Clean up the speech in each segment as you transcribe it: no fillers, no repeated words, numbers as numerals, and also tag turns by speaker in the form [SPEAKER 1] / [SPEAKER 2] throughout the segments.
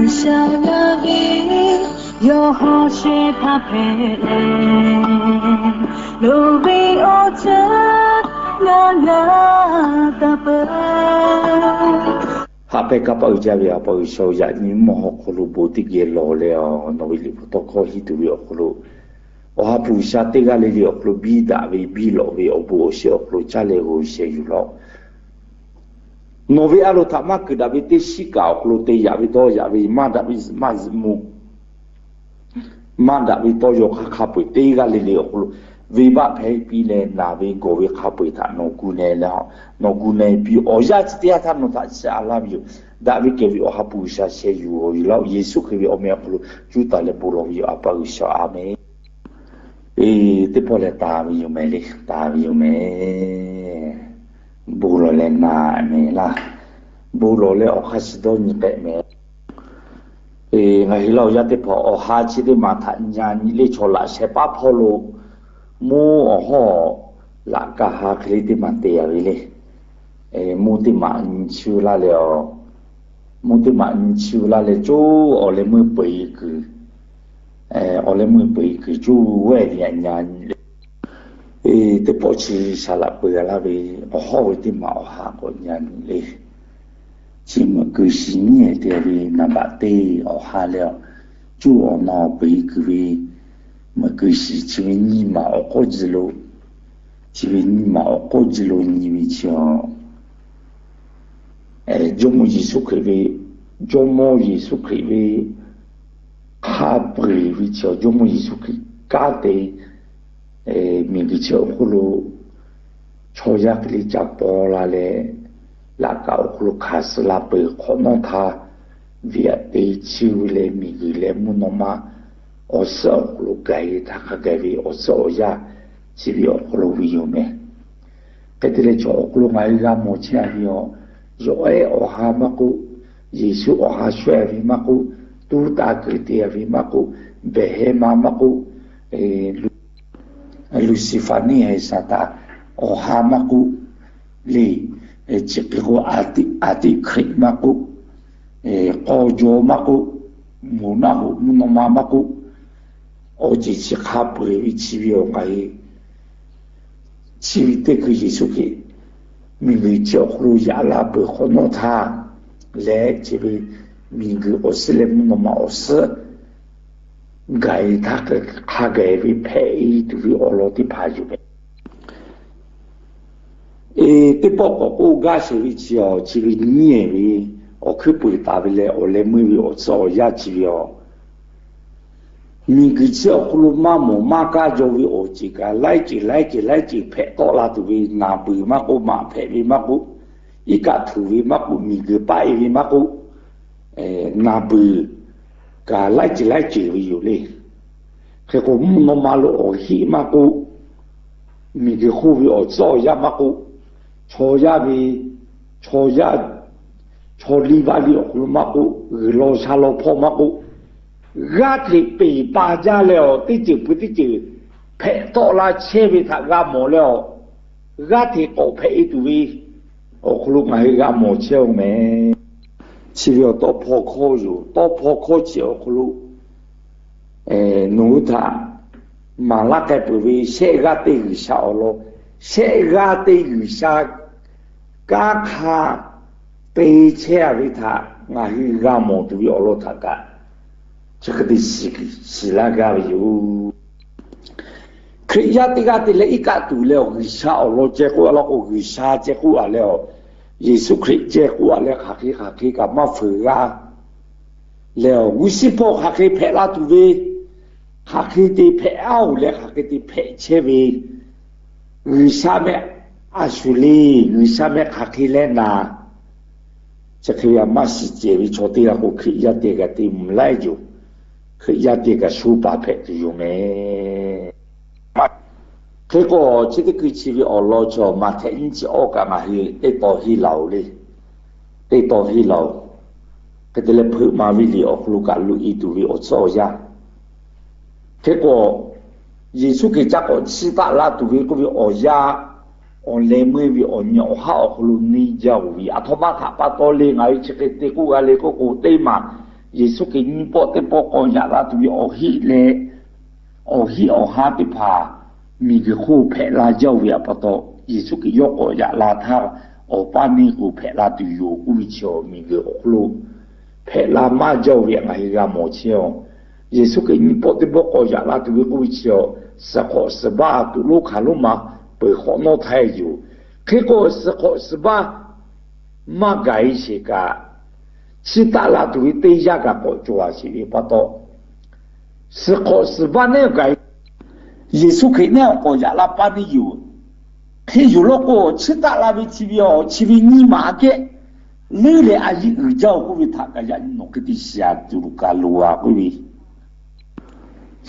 [SPEAKER 1] 小了比有好些怕陪路比我这那的本
[SPEAKER 2] 哈贝卡包家里啊包收呀你莫好可路不的给老了那为里不多可以都有可路我哈不下这个里有可路比大为比老为我不是可路家里我是有了Novi alo tama ke David te sika klo te yavi to yavi ma David ma David to yo kha pui te ga le le klo vi ba phai pi le na vi go vi kha pui tha no ku ne la no ku ne pi o ya ti ya tha no tha sa la vi David ke vi o ha pu sa se yu o lo Yesu ke vi o me klo ju ta le pu lo vi a pa sa amen e te po le ta vi yo me le ta vi yo me Bulo le na me la bulo le o khasido ni pe me e ngai lo ya te pho o ha chi de ma tha nya ni le chola se pa pholo mu o ho la ka ha khli de ma te ya le e mu ti ma chu la le o mu ti ma chu la le chu o le mu pe ku e o le mu pe ku chu we ya nya ni e te po chi sala pu la ve o ho ti ma o ha ko nyan le chi ma ku si ni te ve na ba te o ha le chu o na pe ku ve ma ku si chi ni ma o ko ji lo chi ni ma o ko ji lo ni vi chi o e jo mo ji su ke ve jo mo ji su ke ve ha pre vi chi o jo mo ji su ke ka te mi dicevo quello choya che li già pola le la cau quello cas la per conota via e ciule mi le munoma o so quello gai ta kagavi o so ya ci vio quello vio me che te le ciò quello mai la mo c'è io e o ha ma ku Yesu o ha shwe vi ma ku tu ta ke te vi ma ku behe ma ku Lucifani e sata o hamaku li e chipiku ati krimaku e kojo maku munahu munomamaku o jichi kapre ichibio kai chibite ku Yesuke mingi chokru yala pe konota le chibi mingi osile munoma osu gai ta ka gai vi pei tu vi olo ti pa ju be e te poco o ga se vi chi o chi vi nie vi o ku pu ta vi le o le mu vi o so ya chi vi o mi gi chi o ku ma mo ma ka jo vi o chi ka lai chi pe to la tu vi na bu ma ko ma pe vi ma ku i ka tu vi ma ku mi gi pa vi ma ku na bu ka lai chi vi yu le ke ko mo ma lo o hi ma ku mi ge khu vi o zo ya ma ku cho li ba li o ma ku lo sa lo pho ma ku ga ti pe pa ja le o ti ji pu ti ji phe to la che vi tha ga mo le o ga ti o phe tu vi o khu ma ga mo che o me chi vi o to pho kho chi o khu nu tha ma la ke pu vi se ga te gi sa o lo se ga te gi sa ka kha pe che a vi tha nga hi ga mo tu vi o lo tha ka che ke ti si la ga yu kriya ti ga ti le i ka tu le o gi sa o lo che ko lo o gi sa che ku a le o Yesu Christ che ku a le kha ki ka ma fu ga le o wi si po kha ki phe la tu vi kha ki ti phe au le kha ki ti phe che vi wi sa me asuli wi sa me kha ki le na che ki ya ma si che vi cho ti la ko ki ya te ga ti mu lai ju ki ya te ga su pa phe ti yu me cái cô chỉ cái chi vi ở lo cho mà thấy những chị ở cả mà hi để tổ hi lâu đi để tổ hi lâu cái đấy là phụ mà vi li ở lu cả lu ít tu vi ở chỗ ya cái cô Giêsu cái chắc ở chỉ ta là tu vi có vi ở ya o le mwe vi o nya o ha o lu ni ja wi athoma tha pa to le ngai che te ku ga le ko ko te ma Yesu ke ni po te po ko ya la tu o hi le o hi o ha te pa mi ge khu phe la ja wi pa to Yesu ke yo ko ya la tha o pa ni ku phe la tu yo ku wi cho mi ge lu phe la ma ja wi ngai ga mo chio Yesu ke ni po te po ko ya la tu ku wi cho sa ko sa ba tu lu kha lu ma被火闹太久，结果是吧？马改些个，其他那都对下个国做啊些也不多，是吧？那个耶稣可以那样国家那把的有，可有了个其他那边去标，去标你妈的，你来阿姨二教各位他个人弄个的下就个路啊各位。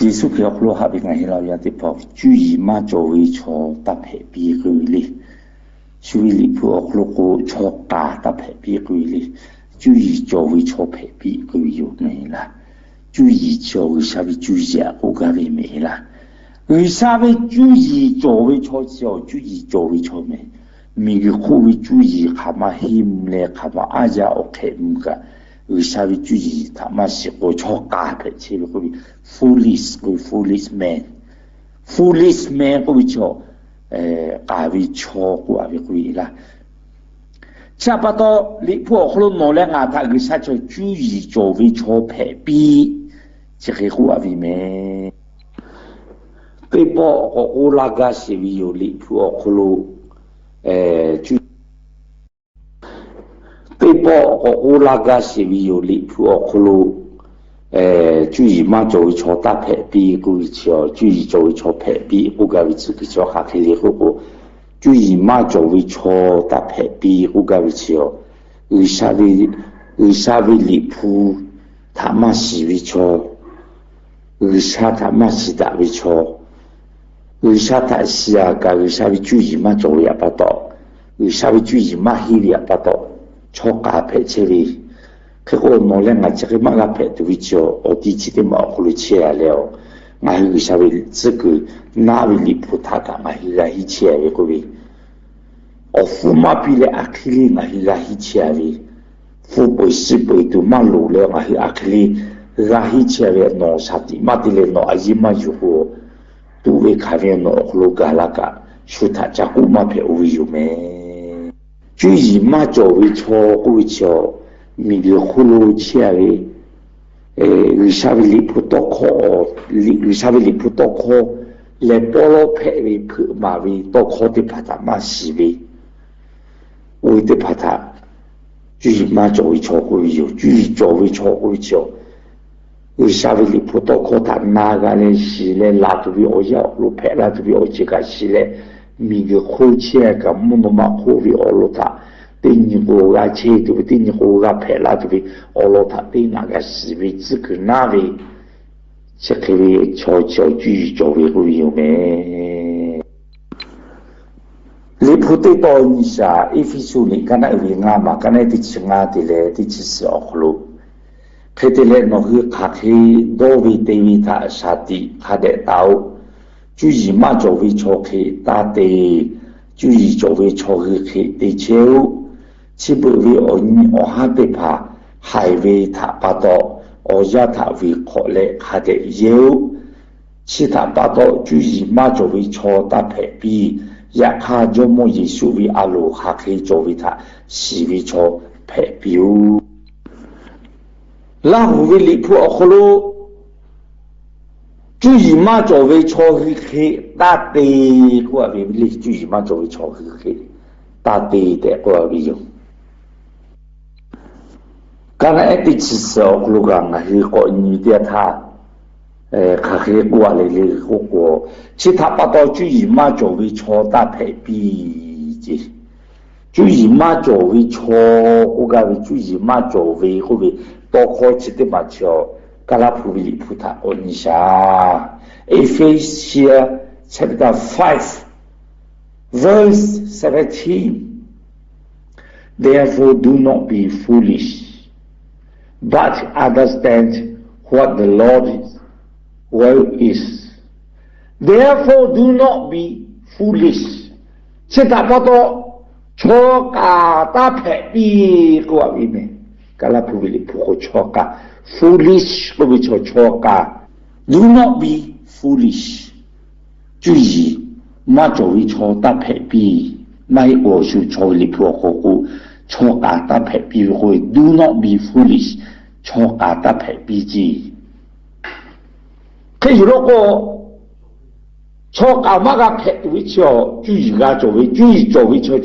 [SPEAKER 2] 耶稣佢學落下邊嘅老人啲婆，注意嘛作為錯搭皮邊佢哋，所以你婆學落個錯架搭皮邊佢哋，注意作為錯皮邊佢有咩啦？注意作為啥物注意啊？嗰個係咩啦？為啥物注意作為錯時候注意作為錯咩？咪個可會注意係咪險咧？係咪阿家屋企唔㗎？为啥会注意他妈是我错假的？前面嗰邊 foolish man 嗰邊錯假會錯嗰邊啦。差不多你破可能攞咧牙塔佢實在注意做會錯皮邊，即係嗰邊咩？對波我那個是會有你破可能注。对波我那个是有力铺可路，注意嘛做错搭配比故意笑，注意做错配比，我个位置个叫下去的嗰個，注意嘛做錯搭配比，我个位置哦，為啥會力鋪，他媽是為錯，為啥他媽是打為錯，為啥他是啊個為啥會注意嘛做也不到，為啥會注意嘛起也不到。錯假皮出嚟，佢個冇咧，我只係乜假皮都會做，我啲錢都冇佢哋車了，我係稍微這個哪位離譜他講，我係來去車嘅嗰位，我父媽俾你阿克里，我係來去車嘅，父輩師輩都乜路咧，我係阿克里來去車嘅，攞啥啲乜啲咧，攞阿姨媽住個，都會看見攞路架那個，所以他只顧乜皮會有咩？注意嘛做為錯會錯，咪個葫蘆車嘅，為啥會離譜多課？為啥會離譜多課？嚟菠蘿皮嘅皮嘛會多課啲拍他嘛是嘅，為啲拍他，注意嘛做為錯會有，注意做為錯會錯，為啥會離譜多課？他哪個咧是咧拉到邊我要，路皮拉到邊我這個是咧。咪個好車個冇那麼好嘅我攞它，等你個個車度，等你個個皮拉度，我攞它等那個是為這個那位，這個位悄悄注意做為會有咩？你不對到你下，一飛出你剛才為啱嘛，剛才啲錢啱啲咧，啲錢是惡路，佢哋咧攞去客氣多為地位他殺啲，佢哋到。注意嘛做會錯去打地，注意做會錯去地球，只不為我下邊怕係為他不到，我也他會學咧下嘅有，其他不到注意嘛做會錯打皮比，一下就冇耶穌為阿路下去做為他是為錯皮表，那會離譜學咯。注意嘛做為錯去打地，嗰個你注意嘛做為錯去打地的嗰個用。剛才一啲知識我講嘅係個女的她，佢係過嚟嘅嗰個，其他不到注意嘛做為錯打皮比啫，注意嘛做為錯嗰個注意嘛做為嗰個多開始的嘛叫。Kala puvili puta onisha. Ephesians chapter 5, verse 17. Therefore do not be foolish, but understand what the Lord's will is. Therefore do not be foolish, 现在不多错嘎大排比过里面，嘎拉不为里不好错嘎 ，foolish 不为错错嘎 ，do not be foolish， 注意，嘛作为错大排比，买我是错里不好过，错嘎大排比会 do not be foolish， 错嘎大排比之。可以如果错搞嘛个拍为叫注意个作为注意作为叫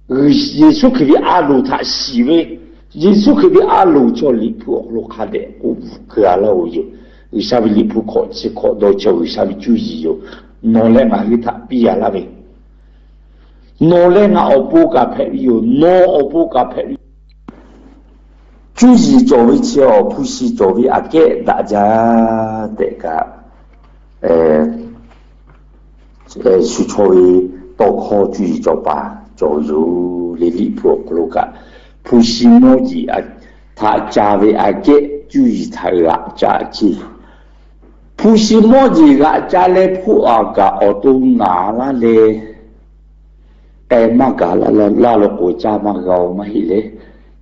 [SPEAKER 2] 耶稣可以阿鲁他喜为耶稣可以阿鲁叫离谱路卡的我个阿拉有为啥会离谱考试考到叫为啥会注意有努力嘛去他比阿拉呗努力嘛我不个拍有努我不个拍注意作为叫不是作为阿给大家这个是作为多考注意做吧，就有离离谱路个，不是莫子啊，他加为阿给注意他个加起，不是莫子个加来普阿个我都拿了嘞，该嘛个拉了国家嘛个我们嘞。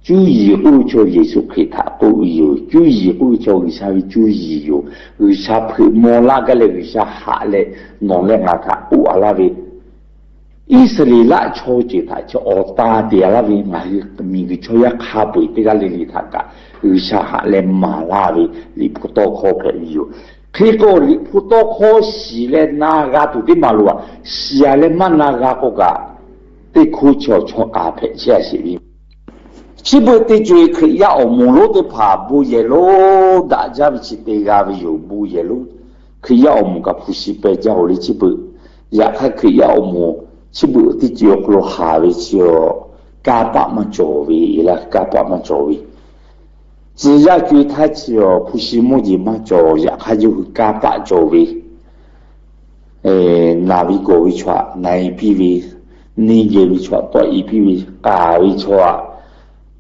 [SPEAKER 2] 注意欧洲耶稣给他都有，注意欧洲为啥会注意有？为啥配莫拉个嘞？为啥下嘞？弄嘞阿他乌阿拉维，以色列拉超级他就奥大的阿拉维买米个超呀卡贝这个哩他个，为啥下嘞马拉维里普多考个有？结果里普多考西嘞那个都的马路啊，西阿嘞嘛那个个，对苦超超阿佩些是哩。基本的就可以要我们路的爬步耶路，大家不是对个有步耶路，可以要我们个普西白家伙的基本，也还可以要我们基本的就路下位就加把嘛作为了，加把嘛作为，只要就他就普西木的嘛做，也还就加把作为，哪位个位错，哪一批位，你个位错，多一批位，加位错。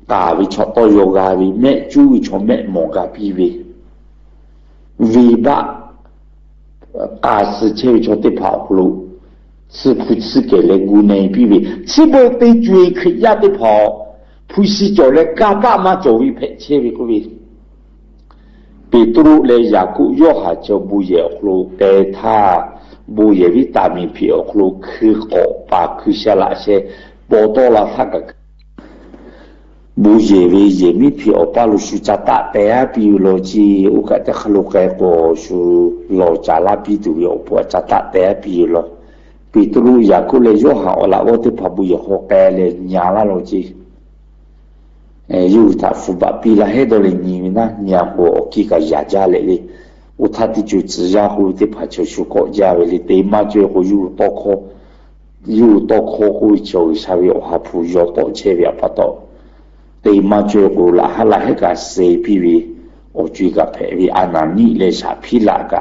[SPEAKER 2] 大为错多有个为咩注意错咩冇个比为，为把是切错的跑路，是不是给了无奈比为，是不对追可压的跑，不是做了加把嘛作为拍切为个为，彼得来雅各约翰就不也路给他不也为大米皮路去好把去下那些报道了他个。不也为也没皮奥巴鲁苏扎达带啊，比如罗基，我觉得很多个个是老扎拉比都有不扎达带啊，比如咯，比如雅各来约翰，我啦我对怕不也好改嘞，伢啦罗基，有他父爸比啦很多嘞你呢，伢我几个亚家来嘞，我他的就只要会的怕就是国家为嘞，对嘛就会有多可会就稍微话不要多切别不到。对嘛，就过啦，哈啦那个谁比为我这个配为安那你来啥皮那个，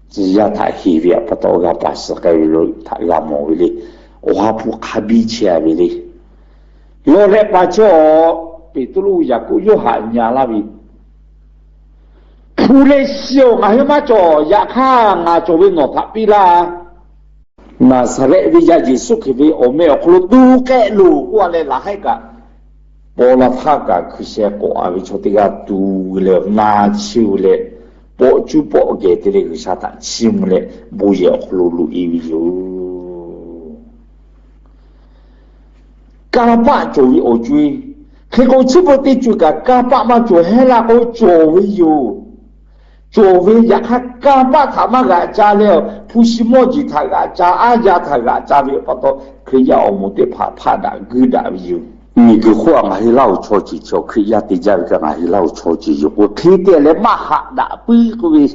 [SPEAKER 2] 只要他黑为不到个把事该为了他个么为哩，我不卡比起来为哩，我来把这彼得路雅各约翰呀那位，出来笑啊，嘛做呀看啊，作为我他比啦。那是嘞，为呀耶稣可为我们要路都该路过来哪一个？波拉他个去些国啊，为错这个读了拿手嘞，波就波给的那个啥他心嘞，不要路路一为有，加把作为我追，他讲这个的这个加把嘛做黑啦，我作为有，作为也看加把他们个家了，不是莫吉他个家，阿家他个家为不到，可以要我们的怕的个的有。你个话还是老超级就可以呀，对家个还是老超级有，我听见了马哈那不个为，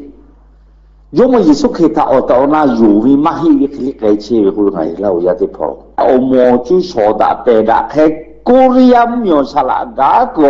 [SPEAKER 2] 因为耶稣可以他我到那有为马黑个可以改切会还是老呀的跑，我莫就说的对的，还过了呀没有啥啦个。